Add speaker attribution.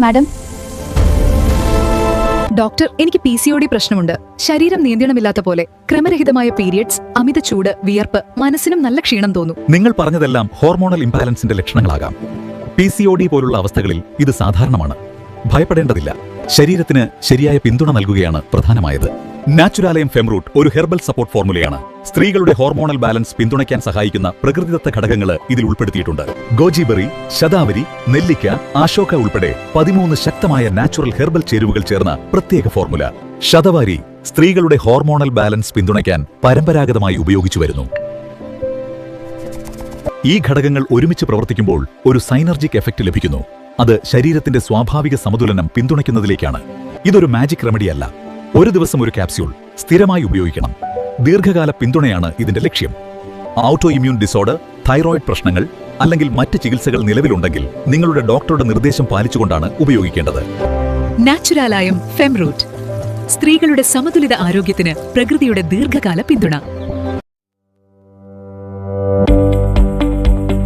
Speaker 1: Madam,
Speaker 2: doctor, എനിക്ക് PCOD പ്രശ്നമുണ്ട്. ശരീരം നിയന്ത്രണമില്ലാത്ത പോലെ, ക്രമരഹിതമായ പീരിയഡ്സ്, അമിത ചൂട്, വിയർപ്പ്, മനസ്സിനും നല്ല ക്ഷീണം തോന്നും.
Speaker 3: നിങ്ങൾ പറഞ്ഞതെല്ലാം ഹോർമോണൽ ഇംബാലൻസിന്റെ ലക്ഷണങ്ങളാകാം. PCOD പോലുള്ള അവസ്ഥകളിൽ ഇത് സാധാരണമാണ്. ഭയപ്പെടേണ്ടതില്ല. ശരീരത്തിന് ശരിയായ പിന്തുണ നൽകുകയാണ് പ്രധാനമായത്. നാച്ചുരാലയം ഫെംറൂട്ട് ഒരു ഹെർബൽ സപ്പോർട്ട് ഫോർമുലയാണ്. സ്ത്രീകളുടെ ഹോർമോണൽ ബാലൻസ് പിന്തുണയ്ക്കാൻ സഹായിക്കുന്ന പ്രകൃതിദത്ത ഘടകങ്ങൾ ഇതിൽ ഉൾപ്പെടുത്തിയിട്ടുണ്ട്. ഗോജിബെറി, ശതാവരി, നെല്ലിക്ക, ആശോക ഉൾപ്പെടെ 13 ശക്തമായ നാച്ചുറൽ ഹെർബൽ ചേരുവകൾ ചേർന്ന പ്രത്യേക ഫോർമുല. ശതവാരി സ്ത്രീകളുടെ ഹോർമോണൽ ബാലൻസ് പിന്തുണയ്ക്കാൻ പരമ്പരാഗതമായി ഉപയോഗിച്ചു വരുന്നു. ഈ ഘടകങ്ങൾ ഒരുമിച്ച് പ്രവർത്തിക്കുമ്പോൾ ഒരു സൈനർജിക് എഫക്റ്റ് ലഭിക്കുന്നു. അത് ശരീരത്തിന്റെ സ്വാഭാവിക സമതുലനം പിന്തുണയ്ക്കുന്നതിലേക്കാണ്. ഇതൊരു മാജിക് റെമഡിയല്ല. ഒരു ദിവസം ഒരു ക്യാപ്സ്യൂൾ സ്ഥിരമായി ഉപയോഗിക്കണം. ദീർഘകാല പിന്തുണയാണ് ഇതിന്റെ ലക്ഷ്യം. ഓട്ടോ ഇമ്മ്യൂൺ ഡിസോർഡർ, തൈറോയിഡ് പ്രശ്നങ്ങൾ അല്ലെങ്കിൽ മറ്റ് ചികിത്സകൾ നിലവിലുണ്ടെങ്കിൽ നിങ്ങളുടെ ഡോക്ടറുടെ നിർദ്ദേശം പാലിച്ചുകൊണ്ടാണ് ഉപയോഗിക്കേണ്ടത്.
Speaker 2: നാച്ചുരാലയം ഫെംറൂട്ട്, സ്ത്രീകളുടെ സമതുലിത ആരോഗ്യത്തിന് പ്രകൃതിയുടെ ദീർഘകാല പിന്തുണ.